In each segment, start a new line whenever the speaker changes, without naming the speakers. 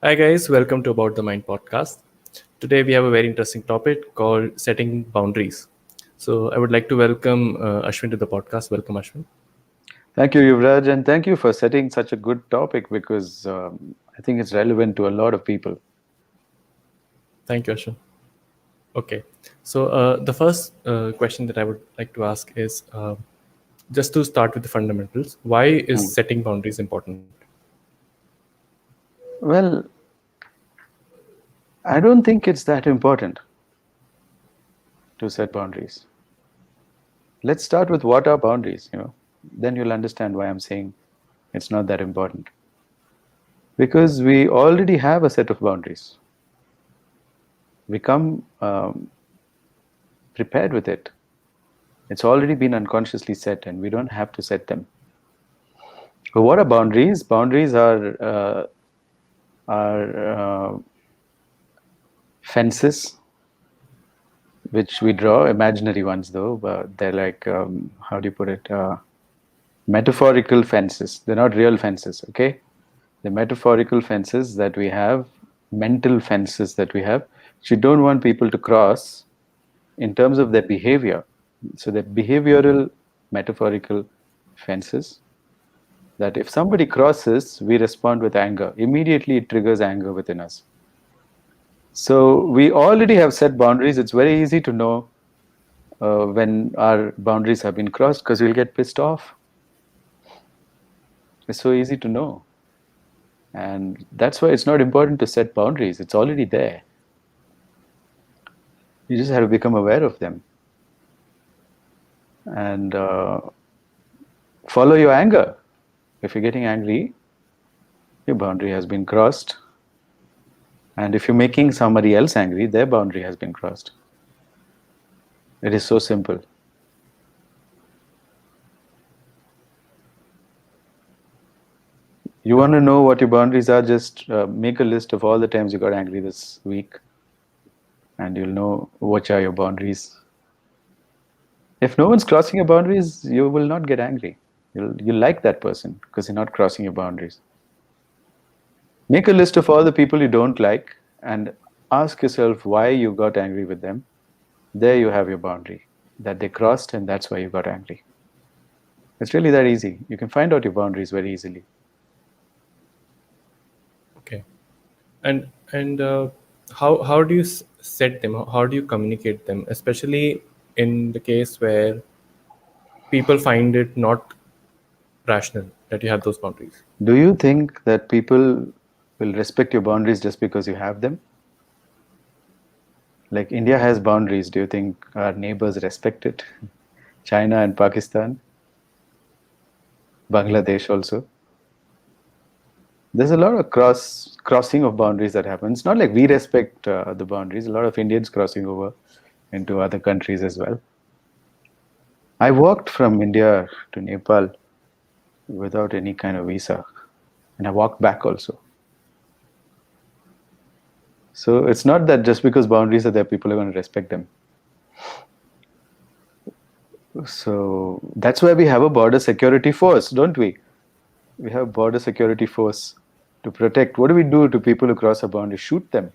Hi guys, welcome to About the Mind podcast. Today we have a very interesting topic called setting boundaries. So I would like to welcome Ashwin to the podcast. Welcome, Ashwin.
Thank you, Yuvraj, and thank you for setting such a good topic because I think it's relevant to a lot of people.
Thank you, Ashwin. Okay, so the first question that I would like to ask is just to start with the fundamentals. Why is
Mm.
setting boundaries important?
Well, I don't think it's that important to set boundaries. Let's start with what are boundaries. Then you'll understand why I'm saying it's not that important. Because we already have a set of boundaries. We come prepared with it. It's already been unconsciously set, and we don't have to set them. But what are boundaries? Boundaries are fences which we draw, imaginary ones though, but they're like, how do you put it? Metaphorical fences. They're not real fences, okay? They're metaphorical fences that we have, mental fences that we have, which you don't want people to cross in terms of their behavior. So they're behavioral, metaphorical fences that if somebody crosses, we respond with anger. Immediately it triggers anger within us. So we already have set boundaries. It's very easy to know when our boundaries have been crossed because we'll get pissed off. It's so easy to know. And that's why it's not important to set boundaries. It's already there. You just have to become aware of them and follow your anger. If you're getting angry, your boundary has been crossed. And if you're making somebody else angry, their boundary has been crossed. It is so simple. You want to know what your boundaries are, just make a list of all the times you got angry this week, and you'll know which are your boundaries. If no one's crossing your boundaries, you will not get angry. You'll like that person because they're not crossing your boundaries. Make a list of all the people you don't like and ask yourself why you got angry with them. There you have your boundary that they crossed, and that's why you got angry. It's really that easy. You can find out your boundaries very easily.
Okay, and how do you set them? How do you communicate them? Especially in the case where people find it not rational that you have those boundaries.
Do you think that people will respect your boundaries just because you have them? Like India has boundaries. Do you think our neighbors respect it? China and Pakistan, Bangladesh also. There's a lot of crossing of boundaries that happens. It's not like we respect the boundaries. A lot of Indians crossing over into other countries as well. I walked from India to Nepal without any kind of visa, and I walked back also. So it's not that just because boundaries are there, people are going to respect them. So that's why we have a border security force, don't we? We have border security force to protect. What do we do to people who cross a boundary? Shoot them.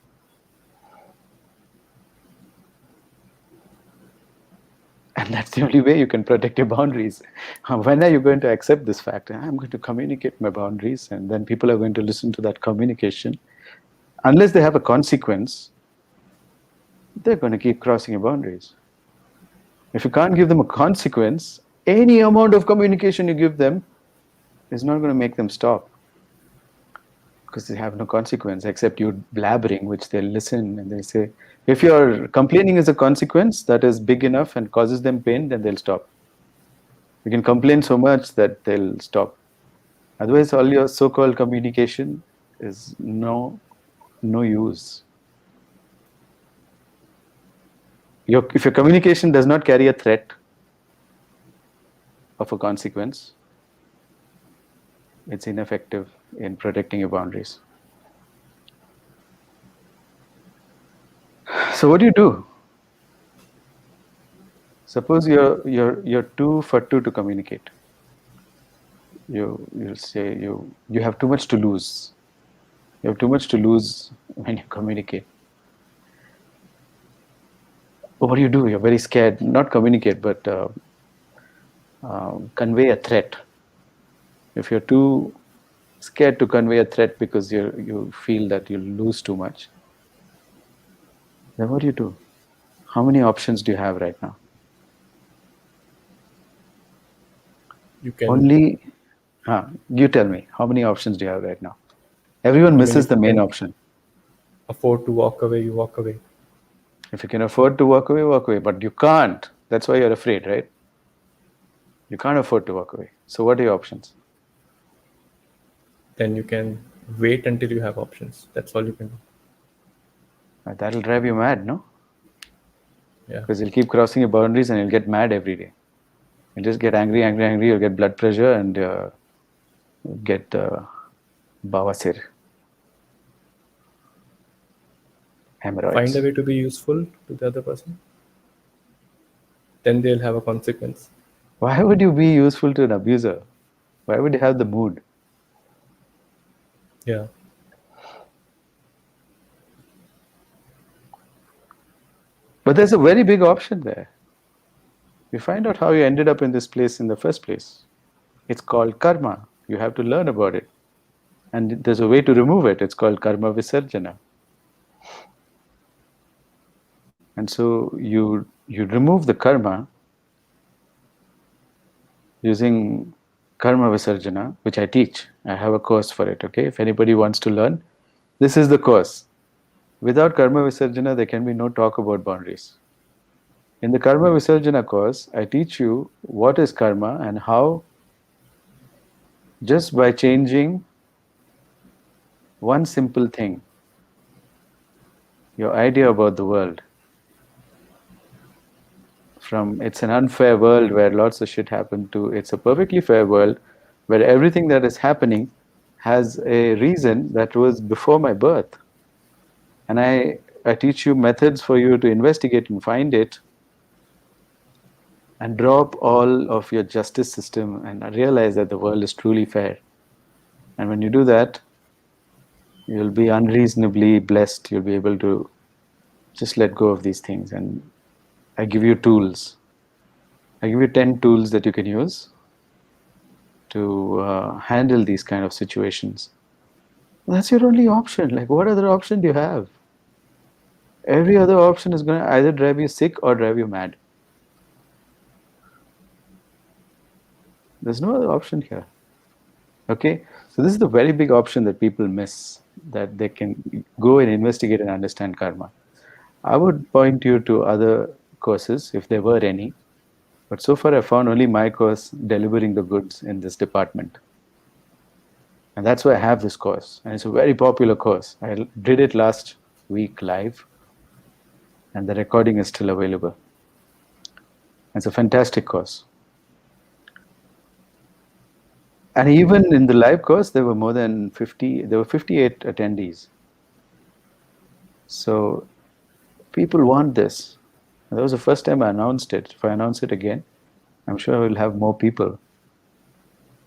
And that's the only way you can protect your boundaries. When are you going to accept this fact? I'm going to communicate my boundaries, and then people are going to listen to that communication. Unless they have a consequence, they're going to keep crossing your boundaries. If you can't give them a consequence, any amount of communication you give them is not going to make them stop because they have no consequence except you blabbering, which they'll listen and they say, if your complaining is a consequence that is big enough and causes them pain, then they'll stop. You can complain so much that they'll stop. Otherwise, all your so-called communication is no use. If your communication does not carry a threat of a consequence, it's ineffective in protecting your boundaries. So what do you do? Suppose you're two for two to communicate. You'll say you have too much to lose. You have too much to lose when you communicate. What do you do? You're very scared. Not communicate, but convey a threat. If you're too scared to convey a threat because you feel that you'll lose too much, then what do you do? How many options do you have right now?
You can,
Only, you tell me, how many options do you have right now? Everyone
I mean,
misses
if
the
you
main
can
option.
afford to walk away, you walk away.
If you can afford to walk away, walk away. But you can't. That's why you're afraid, right? You can't afford to walk away. So what are your options?
Then you can wait until you have options. That's all you can do.
That'll drive you mad, no?
Yeah.
Because you'll keep crossing your boundaries and you'll get mad every day. You'll just get angry, angry, angry. You'll get blood pressure and get bawasir,
Find a
hemorrhoids.
way to be useful to the other person. Then they'll have a consequence.
Why would you be useful to an abuser? Why would you have the mood?
Yeah.
But there's a very big option there. You find out how you ended up in this place in the first place. It's called karma. You have to learn about it. And there's a way to remove it. It's called karma visarjana. And so you remove the karma using karma visarjana, which I teach. I have a course for it. Okay, if anybody wants to learn, this is the course. Without karma visarjana, there can be no talk about boundaries. In the karma visarjana course, I teach you what is karma and how, just by changing one simple thing, your idea about the world, from it's an unfair world where lots of shit happened to it's a perfectly fair world where everything that is happening has a reason that was before my birth. And I teach you methods for you to investigate and find it and drop all of your justice system and realize that the world is truly fair. And when you do that, you'll be unreasonably blessed. You'll be able to just let go of these things. And I give you tools. I give you 10 tools that you can use to handle these kind of situations. That's your only option. Like, what other option do you have? Every other option is going to either drive you sick or drive you mad. There's no other option here. Okay? So, this is the very big option that people miss, that they can go and investigate and understand karma. I would point you to other courses if there were any. But so far, I found only my course delivering the goods in this department. And that's why I have this course. And it's a very popular course. I did it last week live, and the recording is still available. It's a fantastic course. And even in the live course, there were more than 50, there were 58 attendees. So people want this. And that was the first time I announced it. If I announce it again, I'm sure I will have more people.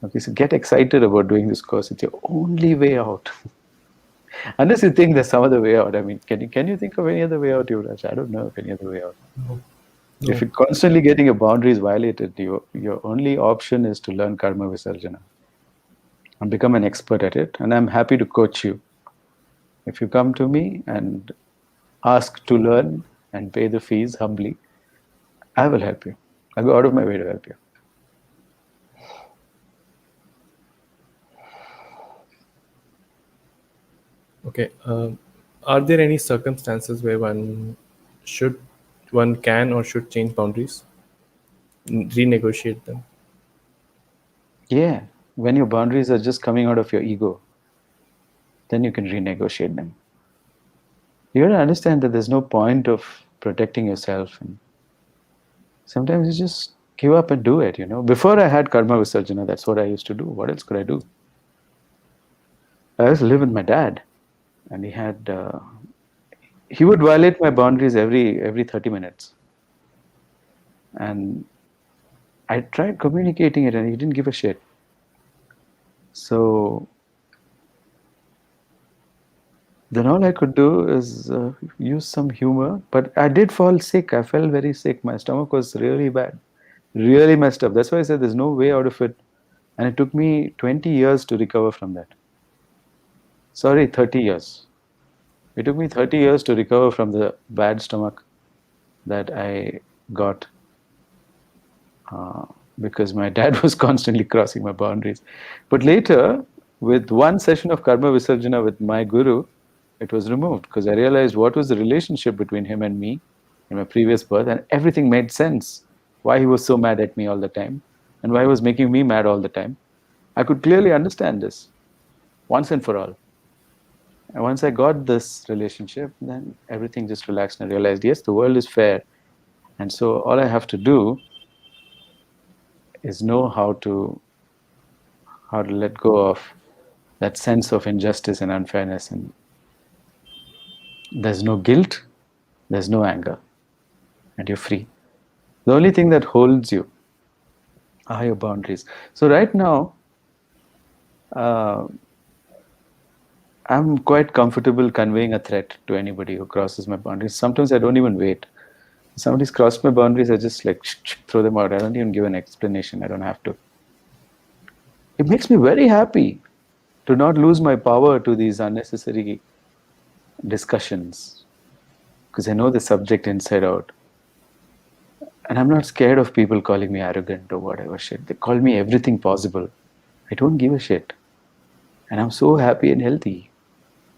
Okay, so get excited about doing this course. It's your only way out. Unless you think there's some other way out. I mean, can you think of any other way out, Yuvraj? I don't know of any other way out.
No.
If
No.
you're constantly getting your boundaries violated, your only option is to learn karma visarjana and become an expert at it. And I'm happy to coach you. If you come to me and ask to learn and pay the fees humbly, I will help you. I'll go out of my way to help you.
Okay. Are there any circumstances where should, one can or should change boundaries, renegotiate them?
Yeah, when your boundaries are just coming out of your ego, then you can renegotiate them. You got to understand that there's no point of protecting yourself. And sometimes you just give up and do it, you know. Before I had karma visarjana, that's what I used to do. What else could I do? I used to live with my dad, and he would violate my boundaries every 30 minutes. And I tried communicating it, and he didn't give a shit. So Then all I could do is use some humor. But I did fall sick. I felt very sick. My stomach was really bad, really messed up. That's why I said there's no way out of it. And it took me 20 years to recover from that. Sorry, 30 years. It took me 30 years to recover from the bad stomach that I got uh, because my dad was constantly crossing my boundaries. But later, with one session of Karma Visarjana with my guru, it was removed because I realized what was the relationship between him and me in my previous birth, and everything made sense. Why he was so mad at me all the time, and why he was making me mad all the time. I could clearly understand this once and for all. And once I got this relationship, then everything just relaxed and I realized, yes, the world is fair. And so all I have to do is know how to let go of that sense of injustice and unfairness. And there's no guilt, there's no anger, and you're free. The only thing that holds you are your boundaries. So right now, uh, I'm quite comfortable conveying a threat to anybody who crosses my boundaries. Sometimes I don't even wait. If somebody's crossed my boundaries, I just like throw them out. I don't even give an explanation. I don't have to. It makes me very happy to not lose my power to these unnecessary discussions because I know the subject inside out. And I'm not scared of people calling me arrogant or whatever shit. They call me everything possible. I don't give a shit. And I'm so happy and healthy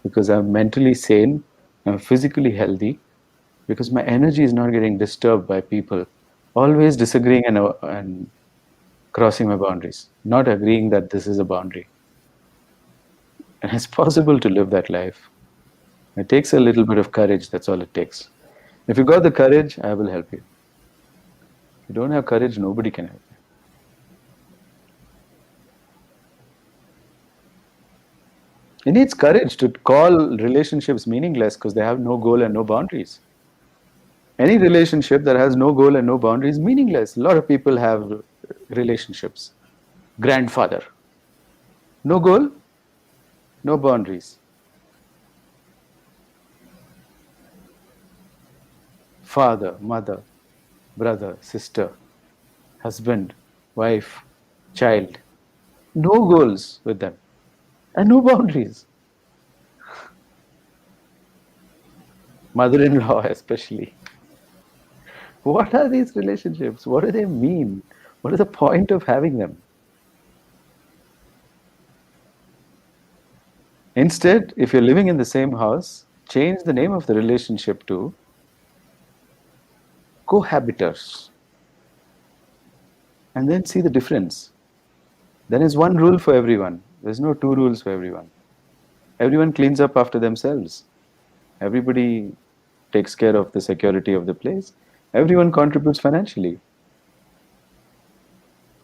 because I'm mentally sane, I'm physically healthy because my energy is not getting disturbed by people always disagreeing and crossing my boundaries, not agreeing that this is a boundary. And it's possible to live that life. It takes a little bit of courage, that's all it takes. If you got the courage, I will help you. If you don't have courage, nobody can help you. It needs courage to call relationships meaningless because they have no goal and no boundaries. Any relationship that has no goal and no boundaries is meaningless. A lot of people have relationships. Grandfather, no goal, no boundaries. Father, mother, brother, sister, husband, wife, child. No goals with them and no boundaries. Mother in law, especially. What are these relationships? What do they mean? What is the point of having them? Instead, if you're living in the same house, change the name of the relationship to cohabitors and then see the difference. Then is one rule for everyone. There's no two rules for everyone. Everyone cleans up after themselves. Everybody takes care of the security of the place. Everyone contributes financially.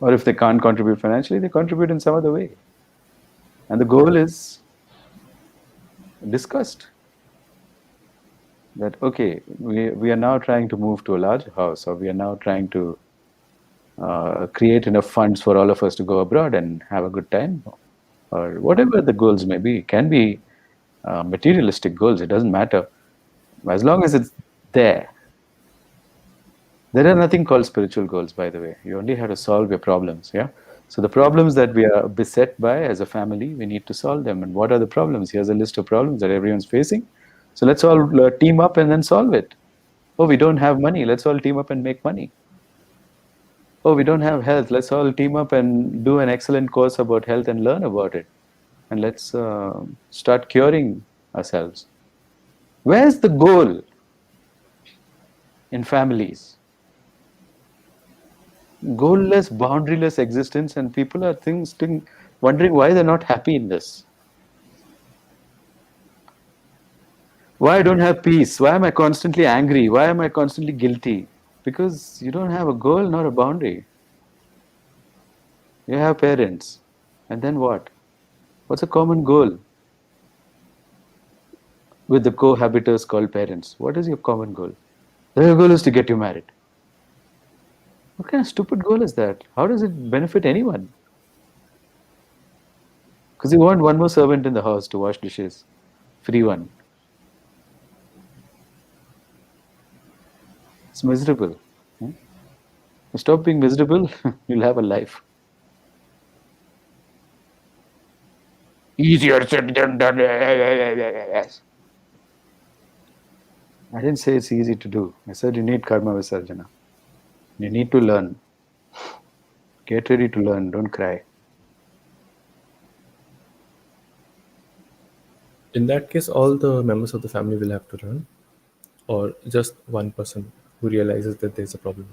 Or if they can't contribute financially, they contribute in some other way. And the goal is discussed that, okay, we are now trying to move to a larger house, or we are now trying to create enough funds for all of us to go abroad and have a good time, or whatever the goals may be. It can be materialistic goals, it doesn't matter. As long as it's there. There are nothing called spiritual goals, by the way. You only have to solve your problems, yeah? So the problems that we are beset by as a family, we need to solve them. And what are the problems? Here's a list of problems that everyone's facing. So let's all team up and then solve it. Oh, we don't have money. Let's all team up and make money. Oh, we don't have health. Let's all team up and do an excellent course about health and learn about it. And let's start curing ourselves. Where's the goal in families? Goalless, boundaryless existence, and people are wondering why they're not happy in this. Why I don't have peace? Why am I constantly angry? Why am I constantly guilty? Because you don't have a goal nor a boundary. You have parents. And then what? What's a common goal with the cohabitors called parents? What is your common goal? Their goal is to get you married. What kind of stupid goal is that? How does it benefit anyone? Because you want one more servant in the house to wash dishes. Free one. It's miserable. Hmm? Stop being miserable, you'll have a life. Easier said than done. Yes. I didn't say it's easy to do. I said you need karma visarjana. You need to learn. Get ready to learn. Don't cry.
In that case, all the members of the family will have to learn, or just one person who realizes that there's a problem.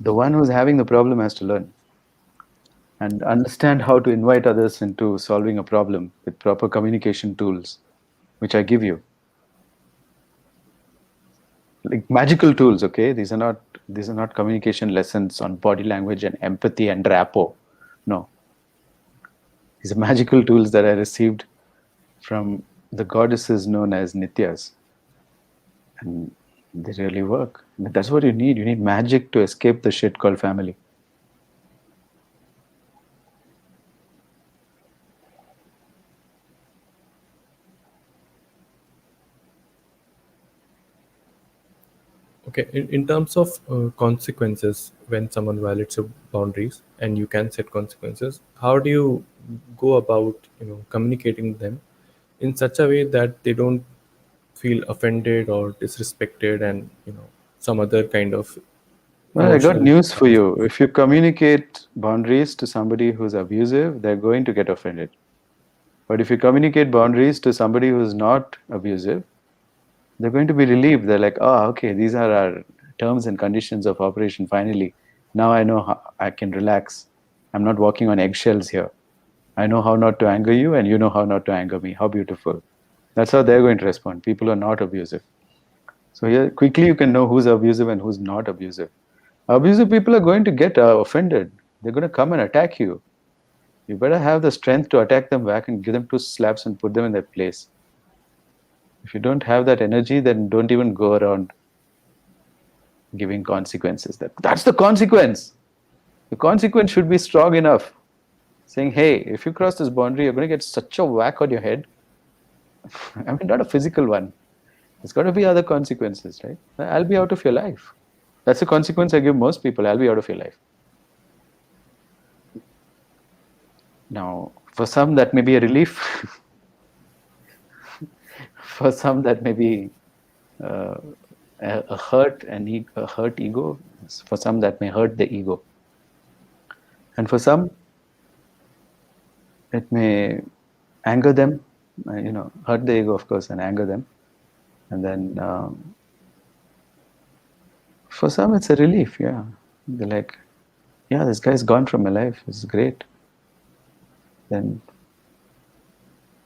The one who's having the problem has to learn and understand how to invite others into solving a problem with proper communication tools, which I give you. Like magical tools, okay? These are not communication lessons on body language and empathy and rapport. No. These are magical tools that I received from the goddesses known as Nityas. And they really work. But that's what you need. You need magic to escape the shit called family.
Okay, in terms of consequences, when someone violates your boundaries and you can set consequences, how do you go about communicating them in such a way that they don't feel offended or disrespected, and some other kind of
Well, I got
emotional
news for
damage?
you. If you communicate boundaries to somebody who's abusive, they're going to get offended. But if you communicate boundaries to somebody who's not abusive, they're going to be relieved. They're like, oh, okay, these are our terms and conditions of operation finally. Now I know how I can relax. I'm not walking on eggshells here. I know how not to anger you, and you know how not to anger me. How beautiful. That's how they're going to respond. People are not abusive. So here, quickly you can know who's abusive and who's not abusive. Abusive people are going to get offended. They're going to come and attack you. You better have the strength to attack them back and give them two slaps and put them in their place. If you don't have that energy, then don't even go around giving consequences. That's the consequence. The consequence should be strong enough. Saying, hey, if you cross this boundary, you're going to get such a whack on your head. I mean, not a physical one. There's got to be other consequences, right? I'll be out of your life. That's the consequence I give most people. I'll be out of your life. Now, for some, that may be a relief. For some, that may be uh, a hurt, a hurt ego. For some, that may hurt the ego. And for some, it may anger them, hurt the ego, of course, and anger them. And then for some, it's a relief, yeah. They're like, yeah, this guy's gone from my life. This is great. Then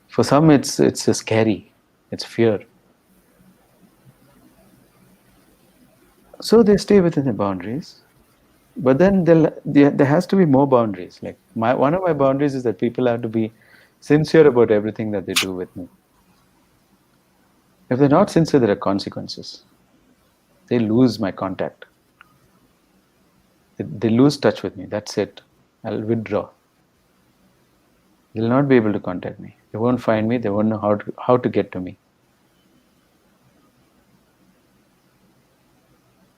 for some, it's a scary. It's fear. So they stay within the boundaries. But then there has to be more boundaries. Like one of my boundaries is that people have to be sincere about everything that they do with me. If they're not sincere, there are consequences. They lose my contact. They lose touch with me. That's it. I'll withdraw. They'll not be able to contact me. They won't find me. They won't know how to get to me.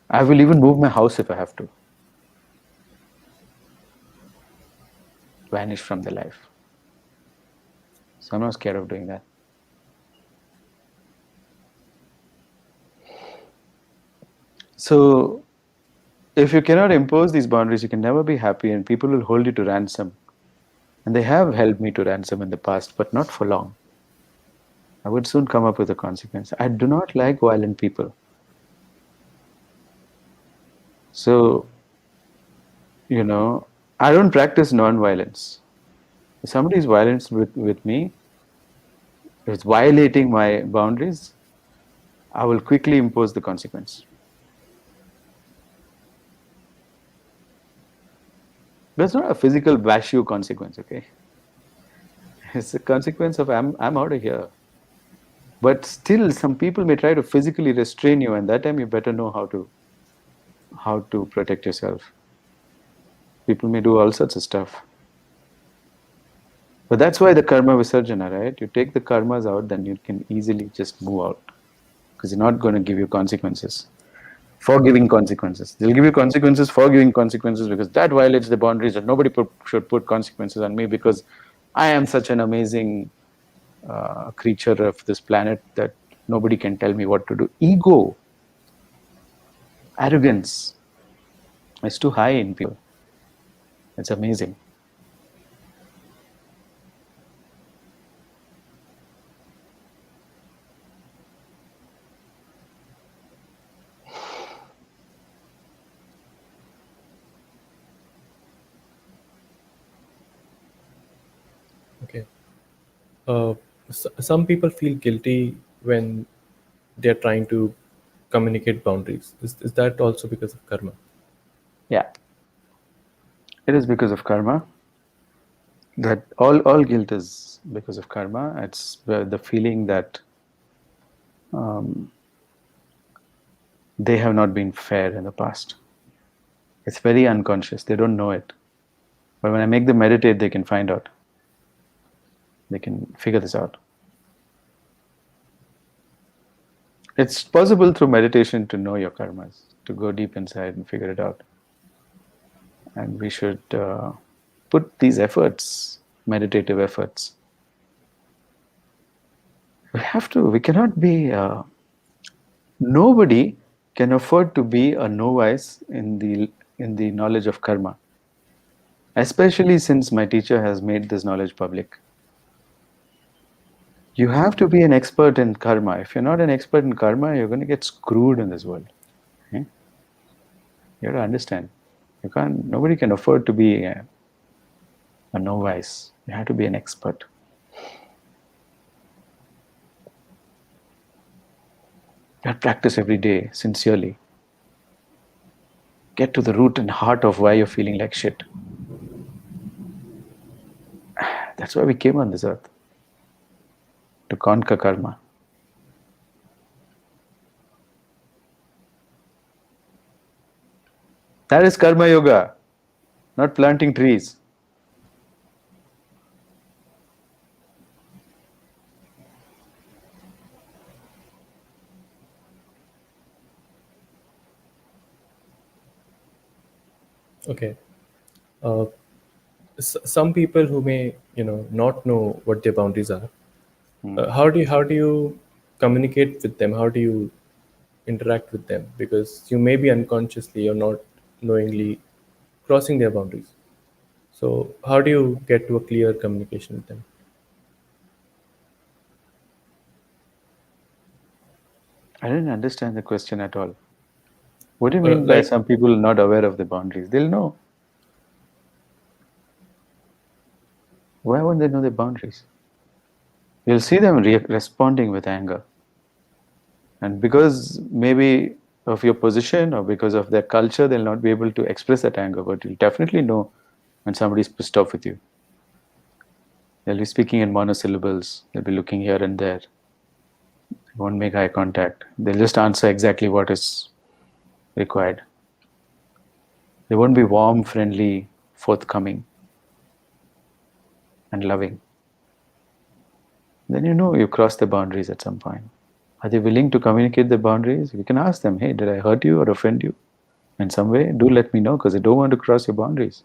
I will even move my house if I have to. Vanish from their life. So I'm not scared of doing that. So if you cannot impose these boundaries, you can never be happy, and people will hold you to ransom. And they have held me to ransom in the past, but not for long. I would soon come up with a consequence. I do not like violent people. So, I don't practice non-violence. If somebody is violent with me, if it's violating my boundaries, I will quickly impose the consequence. But it's not a physical bash you consequence, okay? It's a consequence of I'm out of here. But still, some people may try to physically restrain you, and that time you better know how to protect yourself. People may do all sorts of stuff. But that's why the karma visarjana, right? You take the karmas out, then you can easily just move out because you're not going to give you consequences. for giving consequences. They'll give you consequences for giving consequences because that violates the boundaries, and nobody should put consequences on me because I am such an amazing creature of this planet that nobody can tell me what to do. Ego, arrogance is too high in people. It's amazing.
Okay. Some people feel guilty when they're trying to communicate boundaries. Is that also because of karma?
Yeah, it is because of karma. That all guilt is because of karma. It's the feeling that they have not been fair in the past. It's very unconscious. They don't know it. But when I make them meditate, they can find out. They can figure this out. It's possible through meditation to know your karmas, to go deep inside and figure it out. And we should put these efforts, meditative efforts. We cannot be, nobody can afford to be a novice in the knowledge of karma, especially since my teacher has made this knowledge public. You have to be an expert in karma. If you're not an expert in karma, you're going to get screwed in this world. Okay? You have to understand. Nobody can afford to be a novice. You have to be an expert. You have to practice every day, sincerely. Get to the root and heart of why you're feeling like shit. That's why we came on this earth. To conquer karma. That is karma yoga, not planting trees.
Okay. Uh, some people who may not know what their boundaries are, how do you communicate with them? How do you interact with them? Because you may be unconsciously or not knowingly crossing their boundaries. So how do you get to a clear communication with them?
I didn't understand the question at all. What do you
uh,
mean by
like
some people not aware of the boundaries? They'll know. Why won't they know the boundaries? You'll see them responding with anger. And because maybe of your position or because of their culture, they'll not be able to express that anger. But you'll definitely know when somebody's pissed off with you. They'll be speaking in monosyllables. They'll be looking here and there. They won't make eye contact. They'll just answer exactly what is required. They won't be warm, friendly, forthcoming, and loving. Then you know you crossed the boundaries at some point. Are they willing to communicate the boundaries? You can ask them, hey, did I hurt you or offend you in some way? Do let me know because I don't want to cross your boundaries.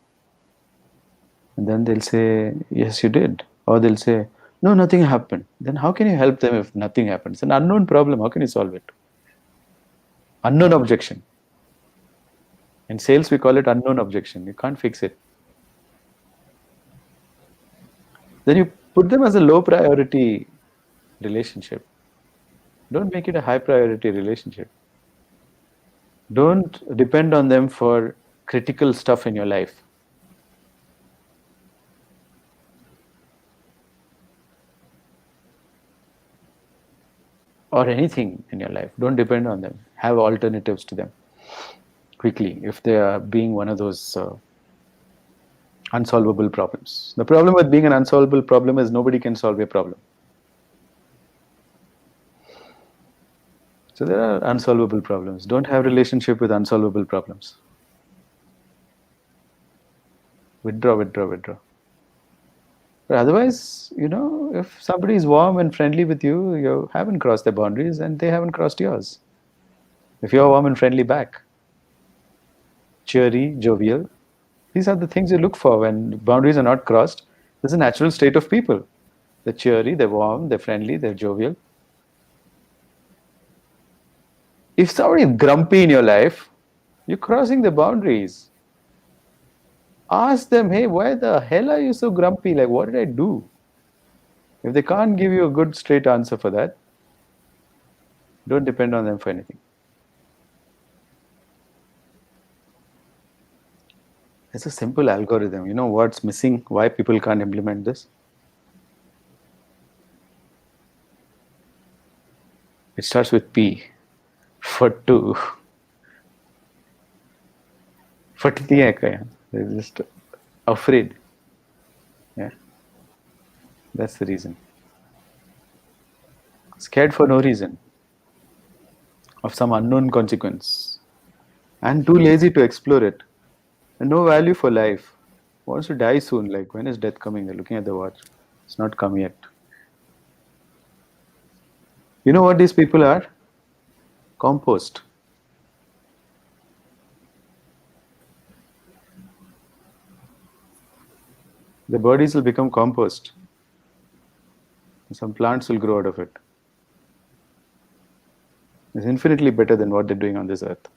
And then they'll say, yes, you did. Or they'll say, no, nothing happened. Then how can you help them if nothing happens? It's an unknown problem. How can you solve it? Unknown objection. In sales, we call it unknown objection. You can't fix it. Then you put them as a low priority relationship. Don't make it a high priority relationship. Don't depend on them for critical stuff in your life. Or anything in your life. Don't depend on them. Have alternatives to them quickly if they are being one of those unsolvable problems. The problem with being an unsolvable problem is nobody can solve a problem. So there are unsolvable problems. Don't have relationship with unsolvable problems. Withdraw, withdraw, withdraw. But otherwise, if somebody is warm and friendly with you, you haven't crossed their boundaries and they haven't crossed yours. If you're warm and friendly back, cheery, jovial, these are the things you look for when boundaries are not crossed. This is a natural state of people. They're cheery, they're warm, they're friendly, they're jovial. If somebody is grumpy in your life, you're crossing the boundaries. Ask them, hey, why the hell are you so grumpy? Like, what did I do? If they can't give you a good straight answer for that, don't depend on them for anything. It's a simple algorithm. You know what's missing? Why people can't implement this? It starts with P. For two. फटती है क्या? They're just afraid. Yeah, that's the reason. Scared for no reason of some unknown consequence, and too lazy to explore it. And no value for life. Wants to die soon. Like, when is death coming? They're looking at the watch. It's not come yet. You know what these people are? Compost. The bodies will become compost. Some plants will grow out of it. It's infinitely better than what they're doing on this earth.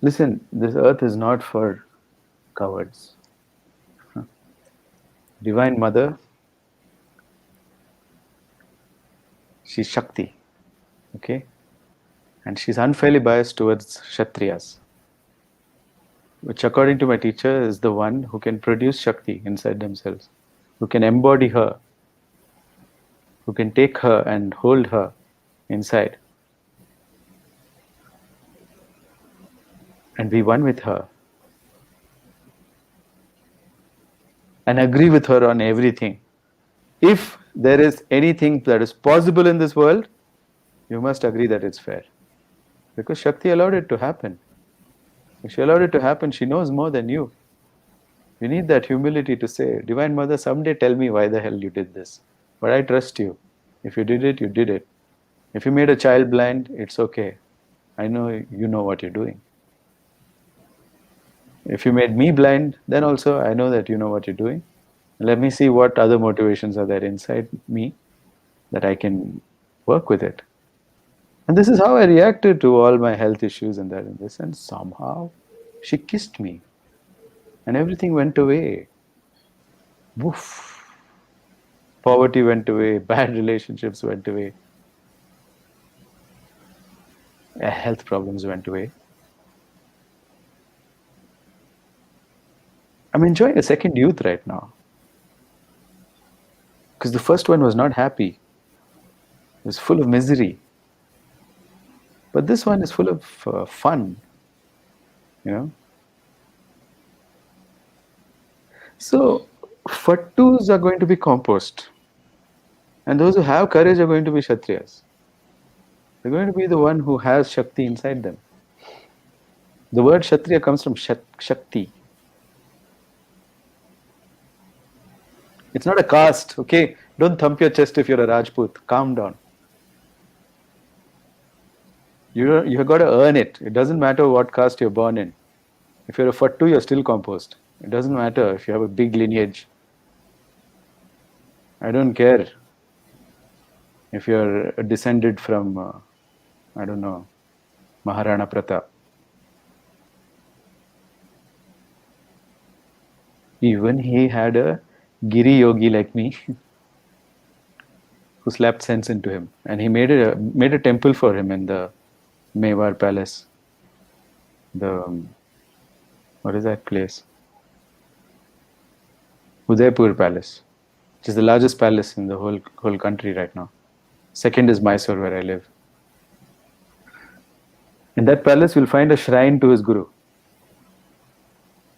Listen, this earth is not for cowards. Divine Mother, she's Shakti, okay? And she's unfairly biased towards Kshatriyas, which, according to my teacher, is the one who can produce Shakti inside themselves, who can embody her, who can take her and hold her inside and be one with her and agree with her on everything. If there is anything that is possible in this world, you must agree that it's fair. Because Shakti allowed it to happen. If she allowed it to happen, she knows more than you. You need that humility to say, Divine Mother, someday tell me why the hell you did this. But I trust you. If you did it, you did it. If you made a child blind, it's okay. I know you know what you're doing. If you made me blind, then also I know that you know what you're doing. Let me see what other motivations are there inside me that I can work with it. And this is how I reacted to all my health issues and that and this. And somehow she kissed me and everything went away. Woof. Poverty went away, bad relationships went away, health problems went away. I'm enjoying a second youth right now. Because the first one was not happy. It was full of misery. But this one is full of fun, you know. So, fattus are going to be compost. And those who have courage are going to be Kshatriyas. They're going to be the one who has Shakti inside them. The word Kshatriya comes from Shakti. It's not a caste, okay? Don't thump your chest if you're a Rajput. Calm down. You've got to earn it. It doesn't matter what caste you're born in. If you're a Fattu, you're still compost. It doesn't matter if you have a big lineage. I don't care if you're descended from, I don't know, Maharana Pratap. Even he had a Giri yogi like me who slapped sense into him. And he made a temple for him in the Mewar Palace. What is that place? Udaipur Palace, which is the largest palace in the whole country right now. Second is Mysore, where I live. In that palace, you'll find a shrine to his guru,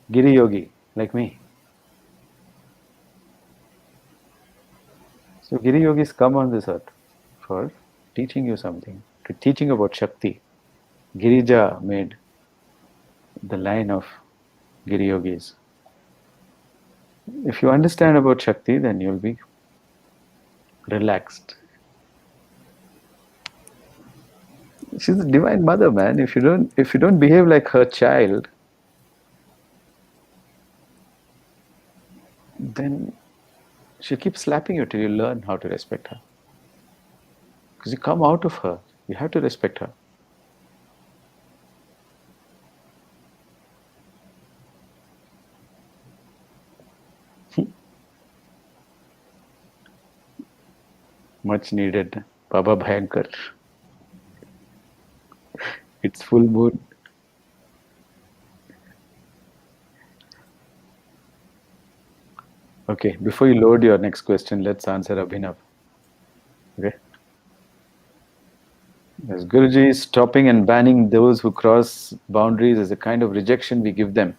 Giri Yogi, like me. So Giri Yogis come on this earth for teaching you something, teaching about Shakti. Girija made the line of Giri Yogis. If you understand about Shakti, then you'll be relaxed. She's the divine mother, man. If you don't behave like her child, then she'll keep slapping you till you learn how to respect her. Because you come out of her, you have to respect her. Much needed. Baba Bhayankar. It's full moon. Okay, before you load your next question, let's answer Abhinav. Okay. Yes, Guruji, stopping and banning those who cross boundaries is a kind of rejection we give them.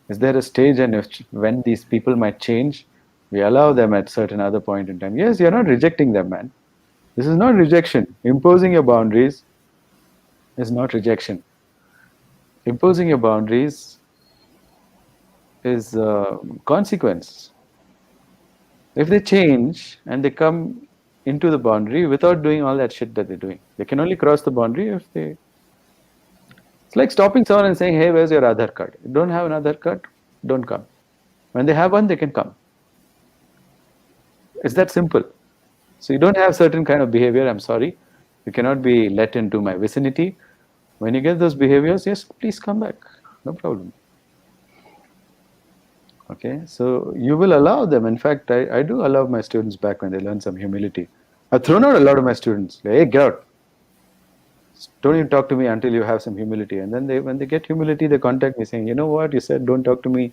Is there a stage and when these people might change, we allow them at certain other point in time? Yes, you're not rejecting them, man. This is not rejection. Imposing your boundaries is not rejection. Imposing your boundaries is consequence. If they change and they come into the boundary without doing all that shit that they're doing, they can only cross the boundary if they. It's like stopping someone and saying, "Hey, where's your Aadhaar card? You don't have an Aadhaar card? Don't come." When they have one, they can come. It's that simple. So you don't have certain kind of behavior. I'm sorry, you cannot be let into my vicinity. When you get those behaviors, yes, please come back. No problem. Okay, so you will allow them. In fact, I do allow my students back when they learn some humility. I've thrown out a lot of my students. Like, hey, get out. Don't even talk to me until you have some humility. And then when they get humility, they contact me saying, you know what, you said don't talk to me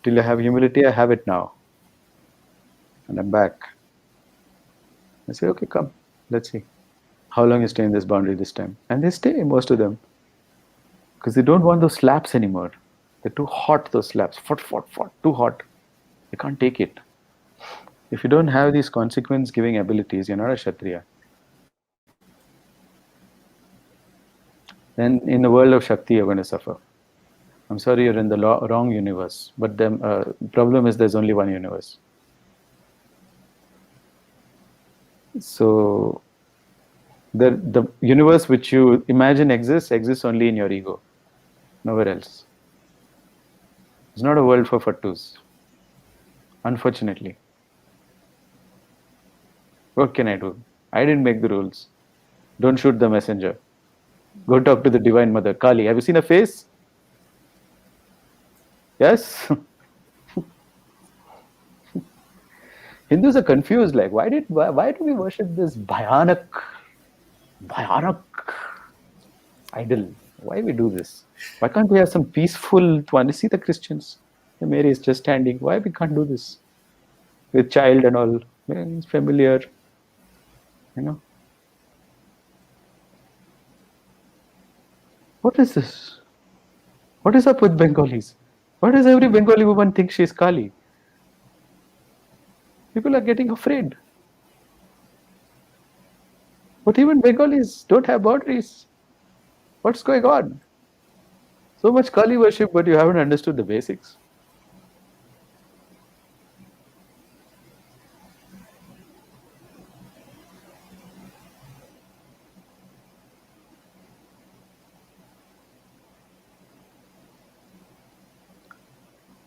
till you have humility. I have it now. And I'm back. I say, okay, come. Let's see. How long you stay in this boundary this time? And they stay, most of them. Because they don't want those slaps anymore. They're too hot, those slaps. Fought, too hot. They can't take it. If you don't have these consequence giving abilities, you're not a Kshatriya. Then in the world of Shakti, you're going to suffer. I'm sorry, you're in the wrong universe. But the problem is there's only one universe. So the universe which you imagine exists only in your ego. Nowhere else. It's not a world for fattus. Unfortunately. What can I do? I didn't make the rules. Don't shoot the messenger. Go talk to the Divine Mother. Kali, have you seen her face? Yes? Hindus are confused, like, why do we worship this Bhayanak idol? Why we do this? Why can't we have some peaceful one? You see the Christians. Mary is just standing. Why we can't do this? With child and all. It's familiar. You know. What is this? What is up with Bengalis? Why does every Bengali woman think she is Kali? People are getting afraid. But even Bengalis don't have boundaries. What's going on? So much Kali worship, but you haven't understood the basics.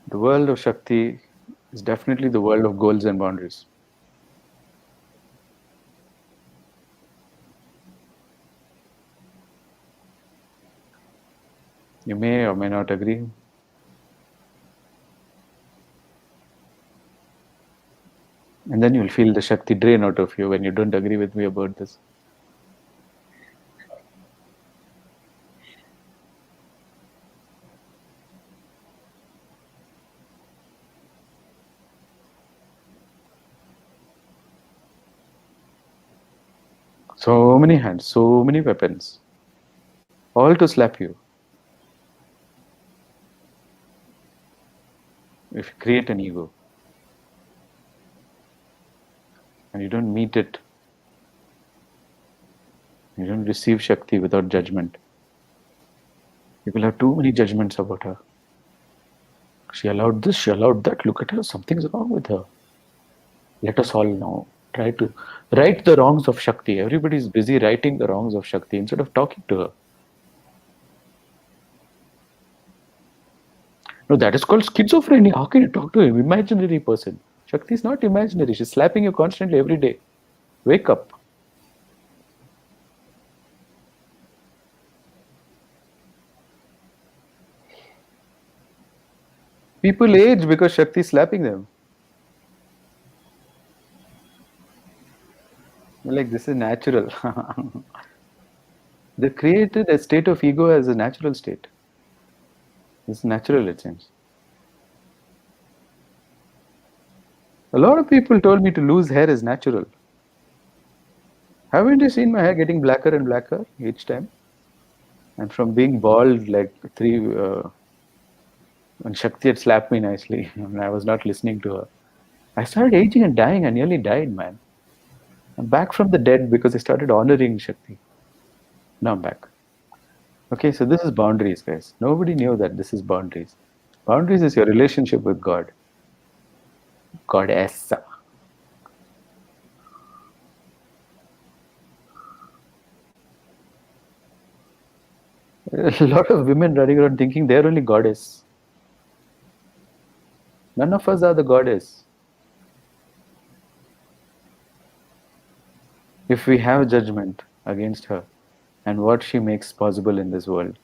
The world of Shakti is definitely the world of goals and boundaries. You may or may not agree. And then you'll feel the Shakti drain out of you when you don't agree with me about this. So many hands, so many weapons, all to slap you. If you create an ego and you don't meet it, you don't receive Shakti without judgment. People have too many judgments about her. She allowed this, she allowed that. Look at her, something's wrong with her. Let us all now try to right the wrongs of Shakti. Everybody is busy righting the wrongs of Shakti instead of talking to her. No, that is called schizophrenia. How can you talk to an imaginary person? Shakti is not imaginary. She's slapping you constantly every day. Wake up. People age because Shakti is slapping them. Like, this is natural. They created a state of ego as a natural state. It's natural, it seems. A lot of people told me to lose hair is natural. Haven't you seen my hair getting blacker and blacker each time? And from being bald like when Shakti had slapped me nicely and I was not listening to her, I started aging and dying. I nearly died, man. I'm back from the dead because I started honoring Shakti. Now I'm back. Okay, so this is boundaries, guys. Nobody knew that this is boundaries. Boundaries is your relationship with God. Goddess. A lot of women running around thinking they're only goddess. None of us are the goddess. If we have judgment against her and what she makes possible in this world.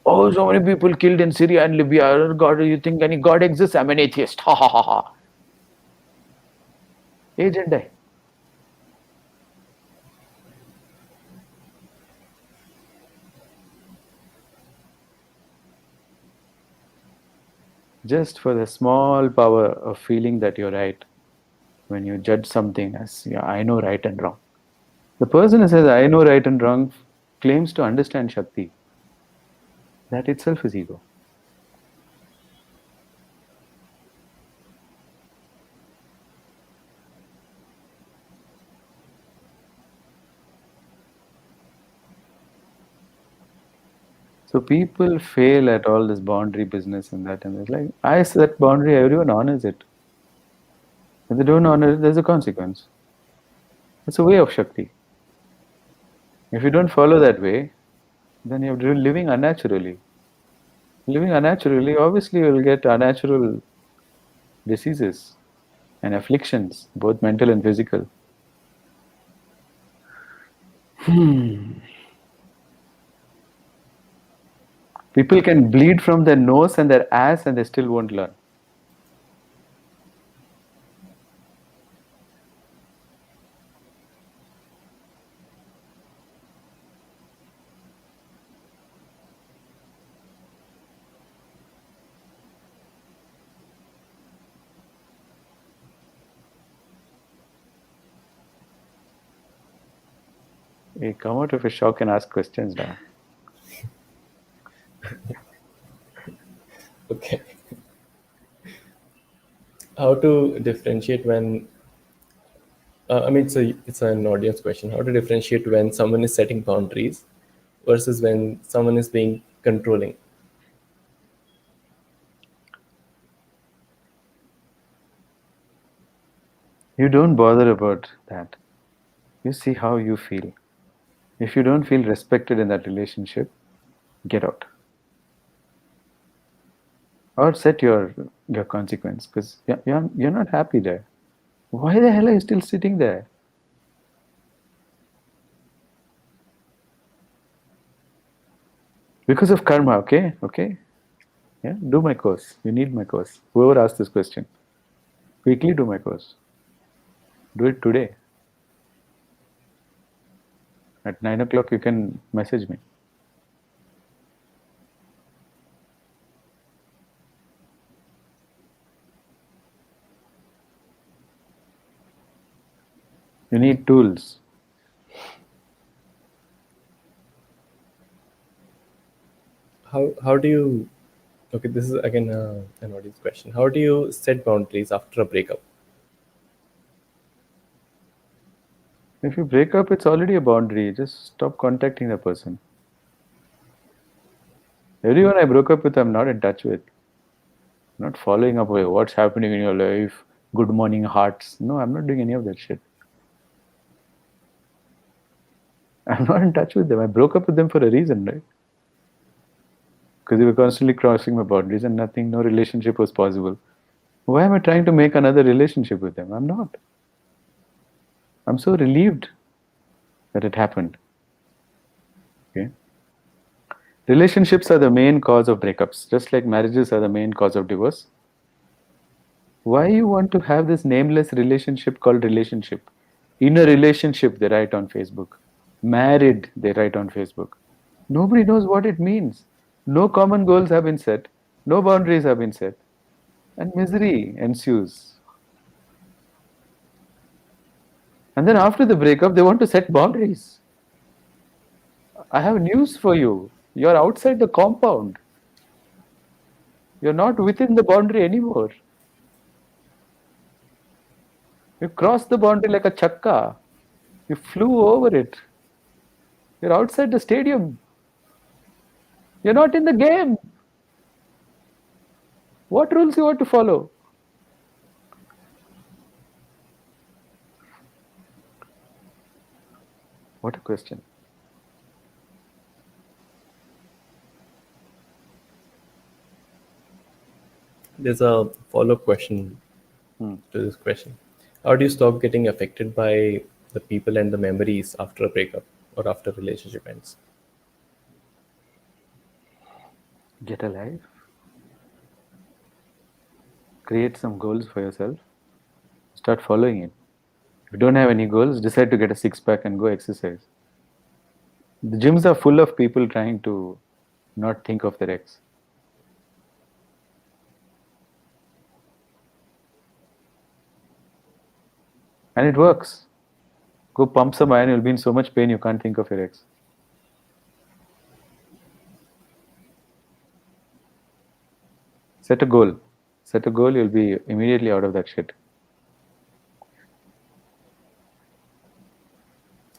Oh, so many people killed in Syria and Libya. God, do you think any God exists? I'm an atheist. Ha ha ha ha. Age and die. Just for the small power of feeling that you're right when you judge something as, yeah, I know right and wrong. The person who says, I know right and wrong, claims to understand Shakti. That itself is ego. So people fail at all this boundary business and that, and it's like, I set boundary, everyone honors it. If they don't honor it, there's a consequence. It's a way of Shakti. If you don't follow that way, then you're living unnaturally. Living unnaturally, obviously, you'll get unnatural diseases and afflictions, both mental and physical. People can bleed from their nose and their ass and they still won't learn. You come out of a shock and ask questions now.
Okay. How to differentiate when I mean, it's an audience question. How to differentiate when someone is setting boundaries versus when someone is being controlling?
You don't bother about that. You see how you feel. If you don't feel respected in that relationship, get out. Or set your consequence because you're not happy there. Why the hell are you still sitting there? Because of karma, okay? Okay? Yeah, do my course. You need my course. Whoever asked this question, quickly do my course. Do it today. At 9 o'clock, you can message me. You need tools.
How do you? Okay, this is again an audience question. How do you set boundaries after a breakup?
If you break up, it's already a boundary. Just stop contacting the person. Everyone I broke up with, I'm not in touch with. I'm not following up with what's happening in your life, good morning hearts. No, I'm not doing any of that shit. I'm not in touch with them. I broke up with them for a reason, right? because you were constantly crossing my boundaries and nothing, no relationship was possible. Why am I trying to make another relationship with them? I'm not. I'm so relieved that it happened. Okay. Relationships are the main cause of breakups, just like marriages are the main cause of divorce. Why you want to have this nameless relationship called relationship? In a relationship, they write on Facebook. Married, they write on Facebook. Nobody knows what it means. No common goals have been set. No boundaries have been set. And misery ensues. And then after the breakup, they want to set boundaries. I have news for you. You're outside the compound. You're not within the boundary anymore. You crossed the boundary like a chakka. You flew over it. You're outside the stadium. You're not in the game. What rules you want to follow? What a question.
There's a follow-up question
Hmm.
to this question. How do you stop getting affected by the people and the memories after a breakup or after a relationship ends?
Get a life. Create some goals for yourself. Start following it. If you don't have any goals, decide to get a six pack and go exercise. The gyms are full of people trying to not think of their ex. And it works. Go pump some iron, you'll be in so much pain you can't think of your ex. Set a goal. Set a goal, you'll be immediately out of that shit.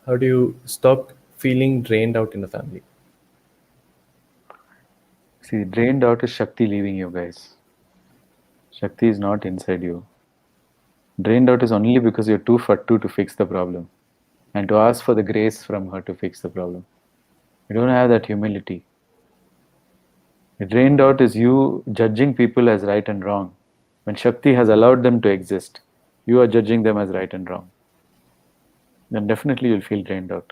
How do you stop feeling drained out in the family?
See, drained out is Shakti leaving you guys. Shakti is not inside you. Drained out is only because you're too fattu to fix the problem and to ask for the grace from her to fix the problem. You don't have that humility. Drained out is you judging people as right and wrong. When Shakti has allowed them to exist, you are judging them as right and wrong. Then definitely you'll feel drained out.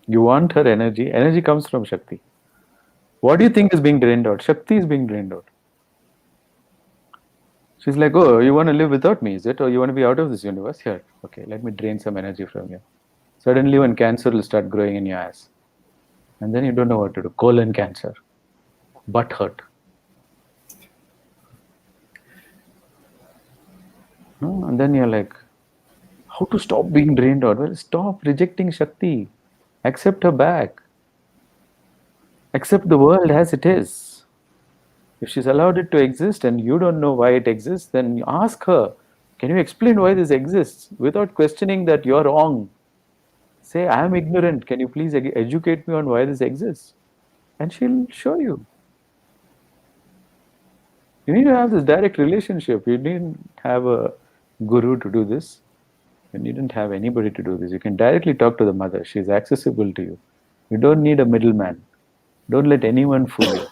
You want her energy. Energy comes from Shakti. What do you think is being drained out? Shakti is being drained out. She's like, oh, you want to live without me, is it? Or you want to be out of this universe? Here, okay, let me drain some energy from you. Suddenly, when cancer will start growing in your ass. And then you don't know what to do. Colon cancer, butt hurt. And then you're like, how to stop being drained out? Well, stop rejecting Shakti. Accept her back. Accept the world as it is. If she's allowed it to exist and you don't know why it exists, then you ask her, can you explain why this exists without questioning that you're wrong? Say, I am ignorant. Can you please educate me on why this exists? And she'll show you. You need to have this direct relationship. You didn't have a guru to do this. You needn't have anybody to do this. You can directly talk to the mother. She's accessible to you. You don't need a middleman. Don't let anyone fool you.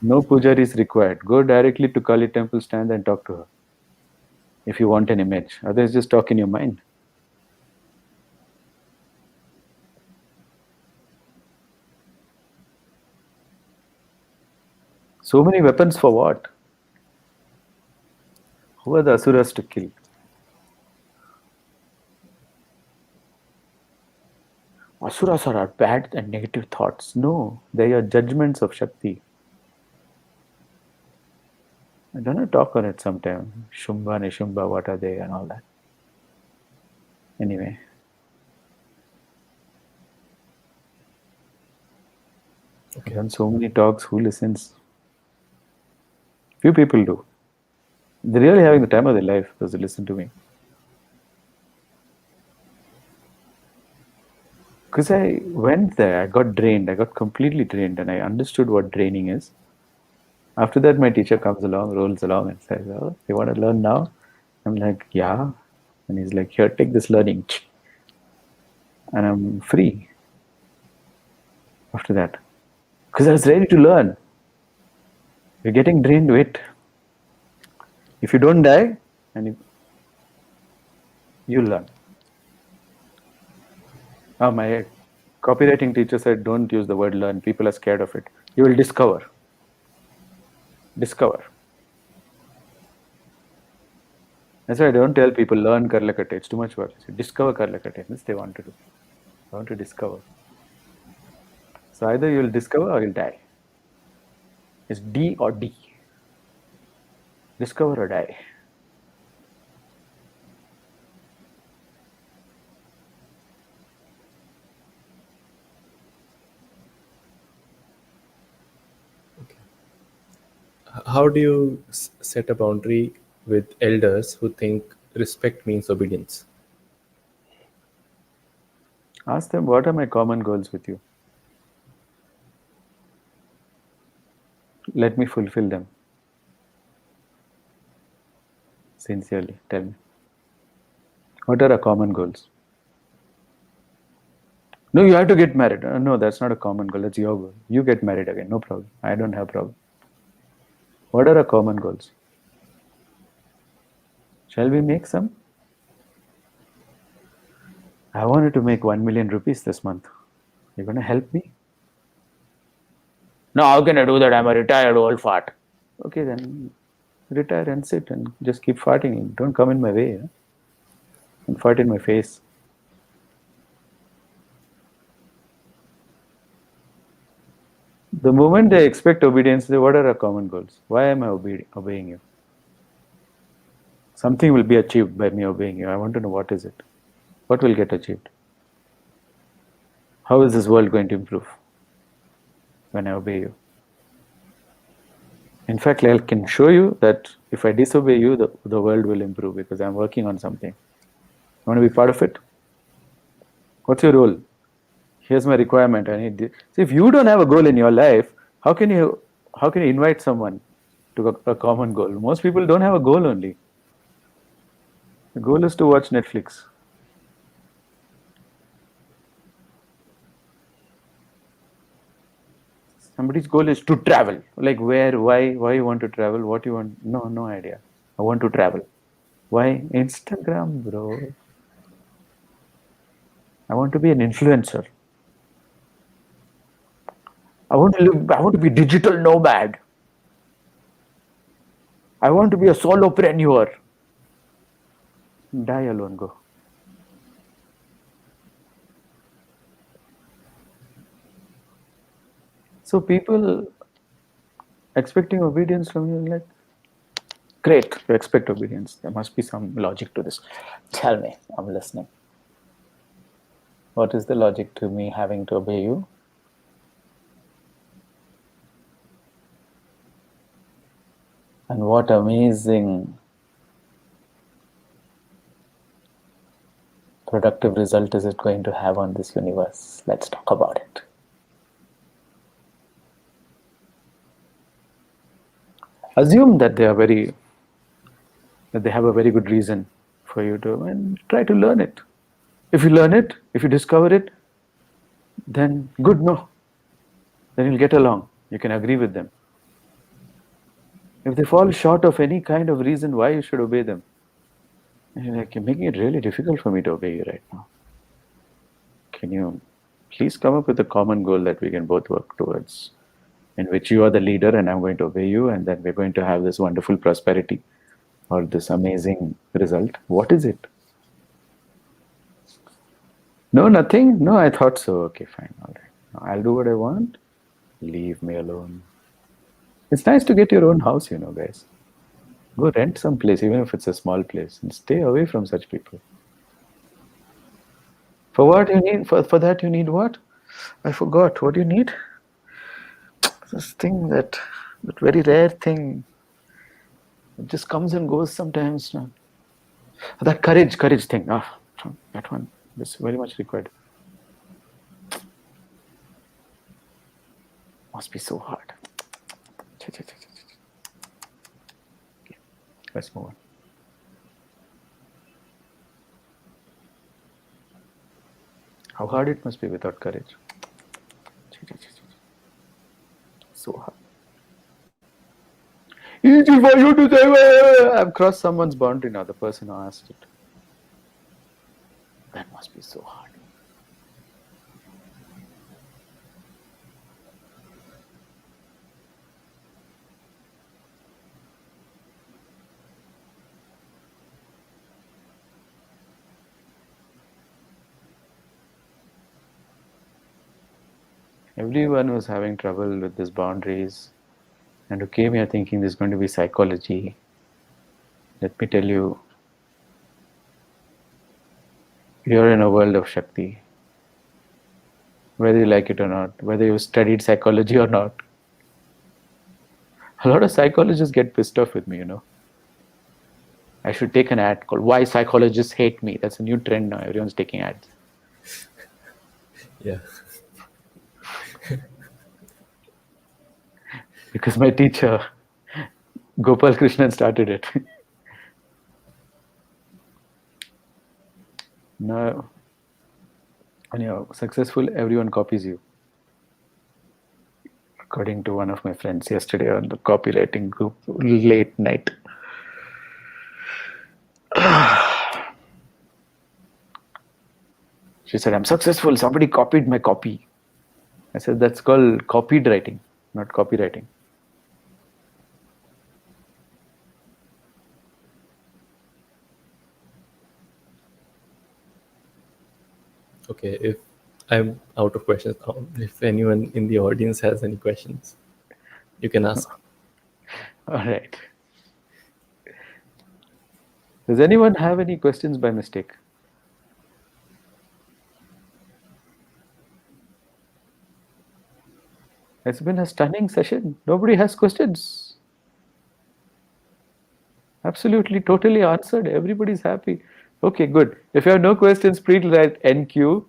No puja is required. Go directly to Kali temple stand and talk to her. If you want an image. Otherwise, just talk in your mind. So many weapons for what? Who are the asuras to kill? Asuras are bad and negative thoughts. No, they are judgments of Shakti. I'm gonna talk on it sometime. Shumba, Nishumba, what are they and all that. Anyway. I've done so many talks, who listens? Few people do. They're really having the time of their life, those who listen to me. Because I went there, I got drained, I got completely drained, and I understood what draining is. After that, my teacher comes along, rolls along, and says, oh, you want to learn now? I'm like, yeah. And he's like, here, take this learning. And I'm free after that. because I was ready to learn. You're getting drained. Wait, if you don't die, and you learn. My copywriting teacher said, don't use the word learn. People are scared of it. You will discover. Discover. That's why I don't tell people learn karla kate. It's too much work. I say, discover karla kate. This they want to do. I want to discover. So either you'll discover or you'll die. It's D or D. Discover or die.
How do you set a boundary with elders who think respect means obedience?
Ask them, what are my common goals with you? Let me fulfill them. Sincerely, tell me. What are our common goals? No, you have to get married. No, that's not a common goal. That's your goal. You get married again. No problem. I don't have problem. What are our common goals? Shall we make some? I wanted to make 1 million rupees this month. You're going to help me? No, how can I do that? I'm a retired old fart. Okay, then retire and sit and just keep farting. Don't come in my way. And fart in my face. The moment they expect obedience, they, what are our common goals? Why am I obeying you? Something will be achieved by me obeying you. I want to know what is it. What will get achieved? How is this world going to improve when I obey you? In fact, I can show you that if I disobey you, the world will improve because I'm working on something. I want to be part of it. What's your role? Here's my requirement. I need this. See, if you don't have a goal in your life, how can you invite someone to a common goal? Most people don't have a goal only. The goal is to watch Netflix. Somebody's goal is to travel. Like where, why you want to travel, what you want. No idea. I want to travel. Why? Instagram, bro. I want to be an influencer. I want to be digital nomad. I want to be a solopreneur. Die alone, go. So people expecting obedience from you, like, great, you expect obedience. There must be some logic to this. Tell me, I'm listening. What is the logic to me having to obey you? And what amazing productive result is it going to have on this universe? Let's talk about it. Assume that they have a very good reason for you to, and try to learn it. If you learn it, if you discover it, then good, no. Then you'll get along. You can agree with them. If they fall short of any kind of reason why you should obey them, you're making it really difficult for me to obey you right now. Can you please come up with a common goal that we can both work towards, in which you are the leader and I'm going to obey you, and then we're going to have this wonderful prosperity or this amazing result? What is it? No, nothing? No, I thought so. Okay, fine. All right. I'll do what I want. Leave me alone. It's nice to get your own house, guys. Go rent some place, even if it's a small place, and stay away from such people. For what you need? For that you need what? I forgot. What do you need? This thing that very rare thing. It just comes and goes sometimes. No? That courage thing. Ah, that one is very much required. Must be so hard. Okay, let's move on. How hard it must be without courage. so hard. Easy for you to say, "Well, I've crossed someone's boundary now," the person who asked it. That must be so hard. Everyone who's having trouble with these boundaries and who came here thinking there's going to be psychology, let me tell you, you're in a world of Shakti. Whether you like it or not, whether you've studied psychology or not. A lot of psychologists get pissed off with me, you know. I should take an ad called "Why Psychologists Hate Me." That's a new trend now. Everyone's taking ads.
Yeah.
Because my teacher, Gopal Krishnan, started it. Now, when you're successful, everyone copies you. According to one of my friends yesterday on the copywriting group, late night. She said, "I'm successful. Somebody copied my copy." I said, "That's called copied writing, not copywriting."
Okay. If I'm out of questions, if anyone in the audience has any questions, you can ask.
All right. Does anyone have any questions by mistake? It's been a stunning session. Nobody has questions. Absolutely, totally answered. Everybody's happy. Okay, good. If you have no questions, please write NQ.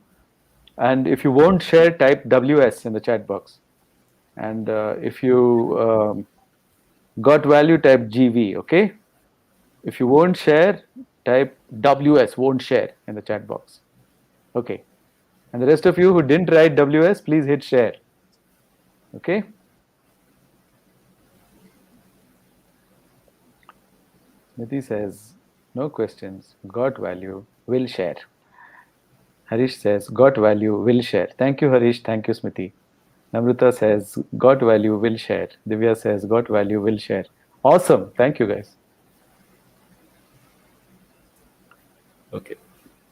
And if you won't share, type WS in the chat box. And if you got value, type GV, okay? If you won't share, type WS, won't share, in the chat box. Okay. And the rest of you who didn't write WS, please hit share. Okay? Smriti says, no questions, got value, will share. Harish says, got value, will share. Thank you, Harish. Thank you, Smriti. Namrata says, got value, will share. Divya says, got value, will share. Awesome. Thank you, guys.
Okay.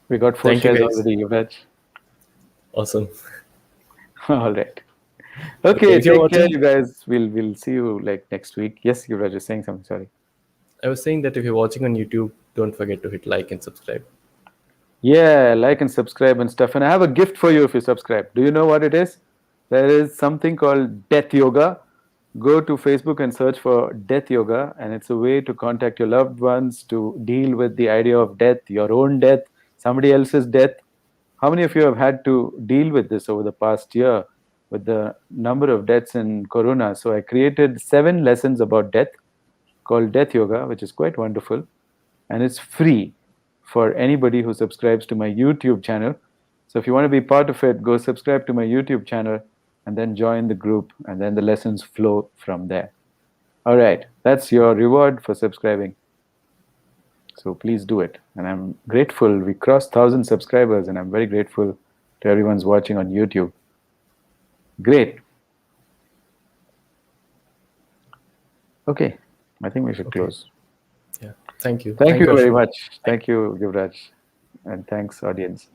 We got 4
Thank you,
shares
guys.
already, Yuvraj.
Awesome.
All right.
Okay,
Okay,
if you're
take care,
watching,
you guys. We'll see you like next week. Yes, Yuvraj is saying something. Sorry.
I was saying that if you're watching on YouTube, don't forget to hit like and subscribe.
Yeah, like and subscribe and stuff. And I have a gift for you if you subscribe. Do you know what it is? There is something called Death Yoga. Go to Facebook and search for Death Yoga, and it's a way to contact your loved ones, to deal with the idea of death, your own death, somebody else's death. How many of you have had to deal with this over the past year with the number of deaths in Corona? So I created 7 lessons about death called Death Yoga, which is quite wonderful. And it's free for anybody who subscribes to my YouTube channel. So if you want to be part of it, go subscribe to my YouTube channel and then join the group, and then the lessons flow from there. All right, that's your reward for subscribing. So please do it. And I'm grateful. We crossed 1,000 subscribers, and I'm very grateful to everyone's watching on YouTube. Great. Okay, I think we should
Okay.
close.
Yeah. Thank you.
Thank
Thank
you
you,
very
Ashwin.
much. Thank you, Yuvraj. And thanks, audience.